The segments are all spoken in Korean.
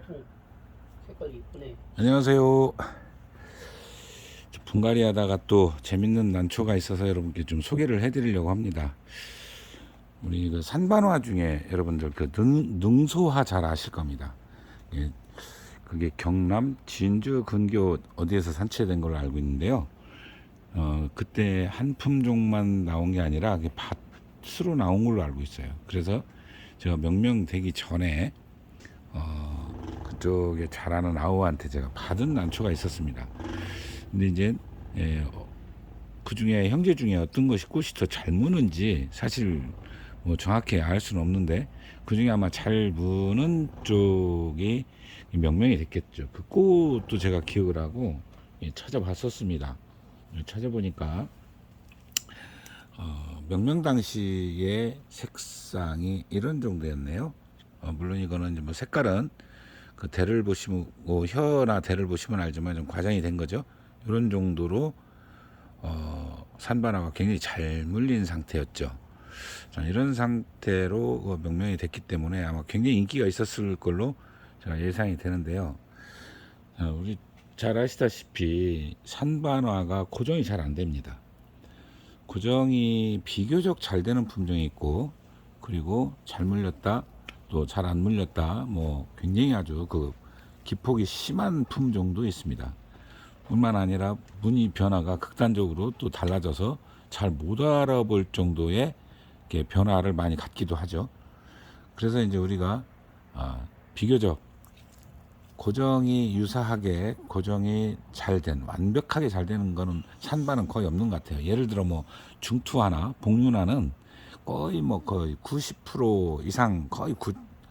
통 색깔이 이쁘네. 안녕하세요. 분갈이 하다가 또 재밌는 난초가 있어서 여러분께 좀 소개를 해드리려고 합니다. 우리 그 산반화 중에 여러분들 그 능소화 잘 아실 겁니다. 예, 그게 경남 진주 근교 어디에서 산치된 걸로 알고 있는데요. 그때 한 품종만 나온 게 아니라 밭으로 나온 걸로 알고 있어요. 그래서 제가 명명되기 전에 그쪽에 자라는 아우한테 제가 받은 난초가 있었습니다. 근데 이제 그 중에 형제 중에 어떤 것이 꽃이 더 잘 무는지 사실 뭐 정확히 알 수는 없는데 그 중에 아마 잘 무는 쪽이 명명이 됐겠죠. 그 꽃도 제가 기억을 하고 찾아봤었습니다. 찾아보니까 명명 당시의 색상이 이런 정도였네요. 물론 이거는 이제 뭐 색깔은 그 대를 보시면 혀나 대를 보시면 알지만 좀 과장이 된 거죠. 이런 정도로 산반화가 굉장히 잘 물린 상태였죠. 자, 이런 상태로 명명이 됐기 때문에 아마 굉장히 인기가 있었을 걸로 제가 예상이 되는데요. 우리 잘 아시다시피 산반화가 고정이 잘 안 됩니다. 고정이 비교적 잘 되는 품종이 있고, 그리고 잘 물렸다 또 잘 안 물렸다, 뭐 굉장히 아주 그 기폭이 심한 품종도 있습니다. 뿐만 아니라 무늬 변화가 극단적으로 또 달라져서 잘 못 알아볼 정도의 변화를 많이 갖기도 하죠. 그래서 이제 우리가 비교적 고정이 유사하게 고정이 잘 된, 완벽하게 잘 되는 거는 산반은 거의 없는 것 같아요. 예를 들어 뭐 중투하나 복륜하는 거의 뭐 거의 90% 이상 거의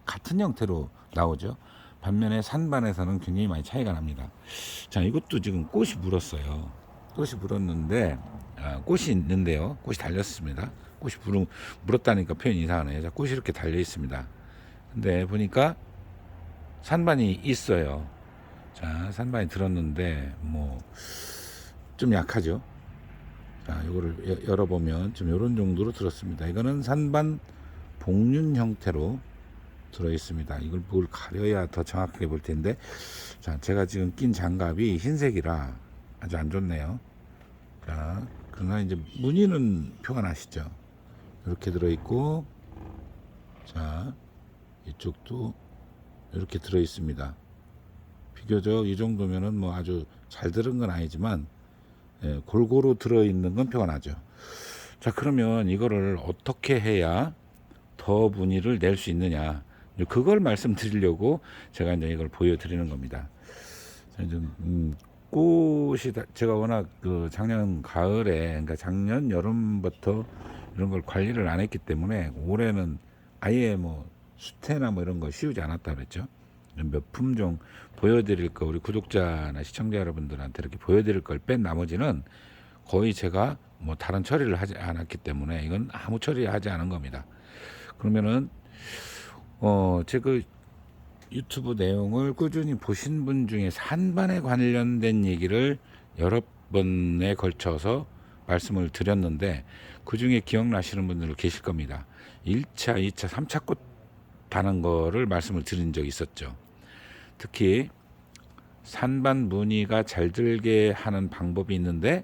같은 형태로 나오죠. 반면에 산반에서는 굉장히 많이 차이가 납니다. 자, 이것도 지금 꽃이 물었어요. 꽃이 물었는데 꽃이 있는데요. 꽃이 달렸습니다. 물었다니까 표현이 이상하네요. 자, 꽃이 이렇게 달려 있습니다. 근데 보니까 산반이 있어요. 자, 산반이 들었는데 뭐 좀 약하죠. 자, 이거를 열어보면 좀 이런 정도로 들었습니다. 이거는 산반 복륜 형태로 들어 있습니다. 이걸 뭘 가려야 더 정확하게 볼 텐데, 자, 제가 지금 낀 장갑이 흰색이라 아주 안 좋네요. 자, 그러나 이제 무늬는 표가 나시죠. 이렇게 들어 있고, 자, 이쪽도 이렇게 들어 있습니다. 비교적 이 정도면은 뭐 아주 잘 들은 건 아니지만 골고루 들어 있는 건 표가 나죠. 자, 그러면 이거를 어떻게 해야 더 무늬를 낼 수 있느냐, 그걸 말씀드리려고 제가 이제 이걸 보여드리는 겁니다. 꽃이 제가 워낙 그 작년 가을에, 그러니까 작년 여름부터 이런 걸 관리를 안 했기 때문에 올해는 아예 뭐 수태나 뭐 이런 거 씌우지 않았다 그랬죠. 몇 품종 보여드릴 거, 우리 구독자나 시청자 여러분들한테 이렇게 보여드릴 걸 뺀 나머지는 거의 제가 뭐 다른 처리를 하지 않았기 때문에 이건 아무 처리하지 않은 겁니다. 그러면은 제가 유튜브 내용을 꾸준히 보신 분 중에 산반에 관련된 얘기를 여러 번에 걸쳐서 말씀을 드렸는데 그 중에 기억나시는 분들 계실 겁니다. 1차, 2차, 3차 꽃 다는 거를 말씀을 드린 적이 있었죠. 특히 산반 무늬가 잘 들게 하는 방법이 있는데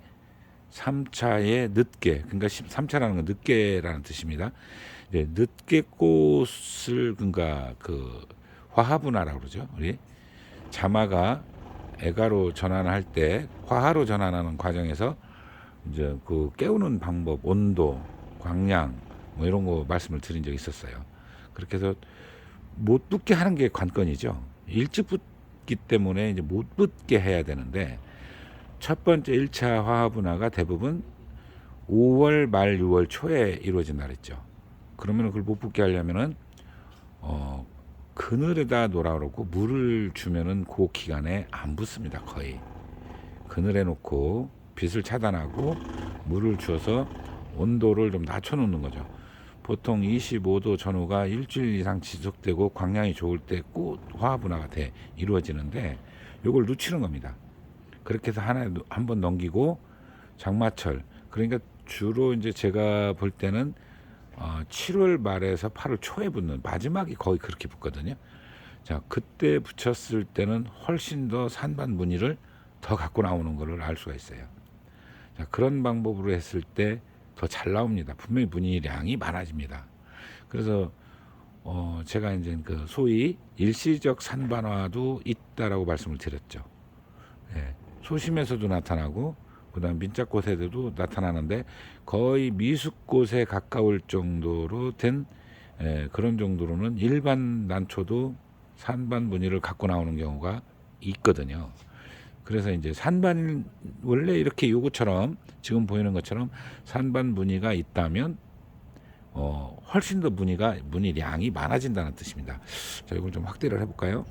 3차에 늦게, 그러니까 3차라는 건 늦게라는 뜻입니다. 이제 늦게 꽃을, 그러니까 그 화합분화라고 그러죠. 우리 자마가 애가로 전환할 때 화하로 전환하는 과정에서 이제 그 깨우는 방법, 온도, 광량 뭐 이런 거 말씀을 드린 적이 있었어요. 그렇게 해서 못 붙게 하는 게 관건이죠. 일찍 붙기 때문에 이제 못 붙게 해야 되는데, 첫 번째 1차 화합분화가 대부분 5월 말 6월 초에 이루어진다 그랬죠. 그러면 그걸 못 붙게 하려면은 그늘에다 놓으라 그러고 물을 주면은 그 기간에 안 붙습니다. 거의 그늘에 놓고 빛을 차단하고 물을 주어서 온도를 좀 낮춰 놓는 거죠. 보통 25도 전후가 일주일 이상 지속되고 광량이 좋을 때 꽃 화합분화가 이루어지는데 이걸 놓치는 겁니다. 그렇게 해서 한 번 넘기고 장마철, 그러니까 주로 이제 제가 볼 때는 7월 말에서 8월 초에 붙는, 마지막이 거의 그렇게 붙거든요. 자, 그때 붙였을 때는 훨씬 더 산반 무늬를 더 갖고 나오는 것을 알 수가 있어요. 자, 그런 방법으로 했을 때 더 잘 나옵니다. 분명히 무늬량이 많아집니다. 그래서 제가 이제 그 소위 일시적 산반화도 있다라고 말씀을 드렸죠. 예, 소심에서도 나타나고 그다음 민자꽃에도 나타나는데 거의 미숫꽃에 가까울 정도로 된 그런 정도로는 일반 난초도 산반 무늬를 갖고 나오는 경우가 있거든요. 그래서 이제 산반 원래 이렇게 요거처럼 지금 보이는 것처럼 산반 무늬가 있다면 훨씬 더 무늬량이 많아진다는 뜻입니다. 자, 이걸 좀 확대를 해볼까요?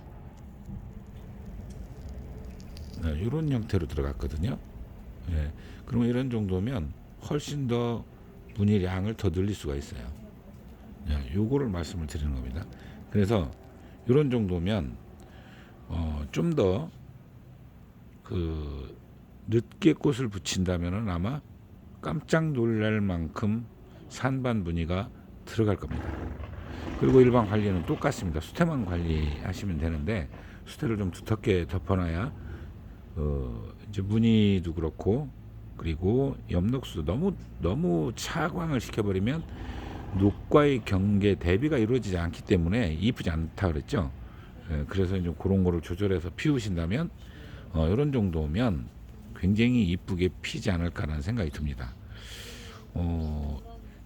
이런 형태로 들어갔거든요. 예, 그러면 이런 정도면 훨씬 더 무늬량을 더 늘릴 수가 있어요. 요거를 말씀을 드리는 겁니다. 그래서 이런 정도면 좀 더 그 늦게 꽃을 붙인다면은 아마 깜짝 놀랄 만큼 산반 무늬가 들어갈 겁니다. 그리고 일반 관리는 똑같습니다. 수태만 관리하시면 되는데 수태를 좀 두텁게 덮어놔야 이제 무늬도 그렇고 그리고 엽록수도 너무 차광을 시켜버리면 녹과의 경계 대비가 이루어지지 않기 때문에 이쁘지 않다 그랬죠. 그래서 이제 그런 거를 조절해서 피우신다면 이런 정도면 굉장히 이쁘게 피지 않을까라는 생각이 듭니다.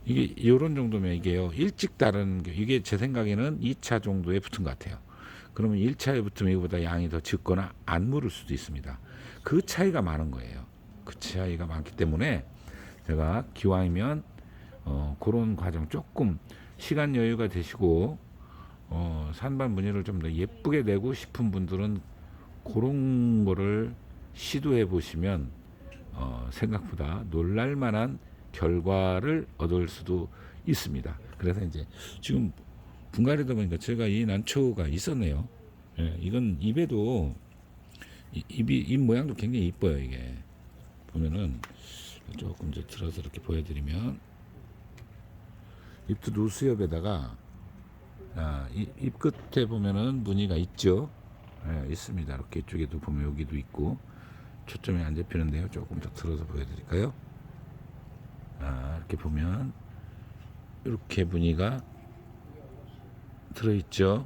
이게 이런 정도면 이게요 일찍 다른 게 이게 제 생각에는 2차 정도에 붙은 것 같아요. 그러면 1차에 붙으면 이거보다 양이 더 적거나 안 무를 수도 있습니다. 그 차이가 많은 거예요. 그 차이가 많기 때문에 제가 기왕이면 그런 과정 조금 시간 여유가 되시고 산반 무늬를 좀 더 예쁘게 내고 싶은 분들은 그런 거를 시도해 보시면 생각보다 놀랄만한 결과를 얻을 수도 있습니다. 그래서 이제 지금 분갈이다 보니까 제가 이 난초가 있었네요. 예, 이건 잎에도 잎 모양도 굉장히 이뻐요. 이게 보면은 조금 이제 들어서 이렇게 보여드리면 잎도 노수엽에다가 잎 끝에 보면은 무늬가 있죠. 예, 있습니다. 이렇게 이쪽에도 보면 여기도 있고 초점이 안 잡히는데요. 조금 더 들어서 보여드릴까요? 이렇게 보면 이렇게 무늬가 들어있죠.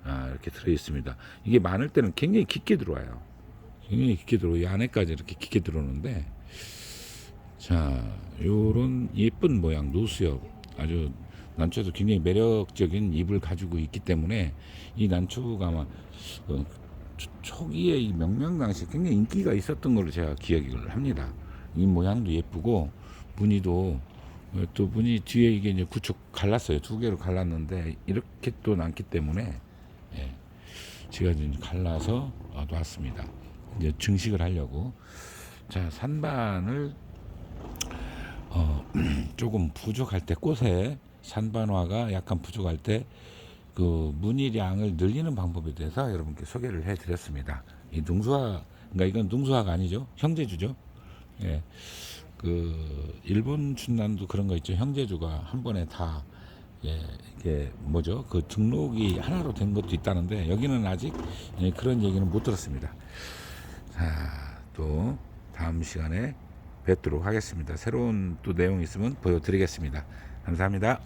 이렇게 들어있습니다. 이게 많을 때는 굉장히 깊게 들어와요. 굉장히 깊게 들어오고 이 안에까지 이렇게 깊게 들어오는데 자, 요런 예쁜 모양 노수엽 아주 난초도 굉장히 매력적인 잎을 가지고 있기 때문에 이 난초가 아마 초기에 이 명명당시 굉장히 인기가 있었던 걸로 제가 기억을 합니다. 이 모양도 예쁘고 무늬도 또 무늬 뒤에 이게 이제 구축 갈랐어요. 두 개로 갈랐는데 이렇게 또 남기 때문에 제가 이제 갈라서 놨습니다. 이제 증식을 하려고. 자, 산반을 조금 부족할 때 꽃에 산반화가 약간 부족할 때 그 무늬량을 늘리는 방법에 대해서 여러분께 소개를 해드렸습니다. 이 능수화, 그러니까 이건 능수화가 아니죠. 형제주죠. 예, 그 일본 춘남도 그런 거 있죠. 형제주가 한 번에 다 이게 뭐죠? 그 등록이 하나로 된 것도 있다는데 여기는 아직 그런 얘기는 못 들었습니다. 자, 또 다음 시간에 뵙도록 하겠습니다. 새로운 또 내용 있으면 보여드리겠습니다. 감사합니다.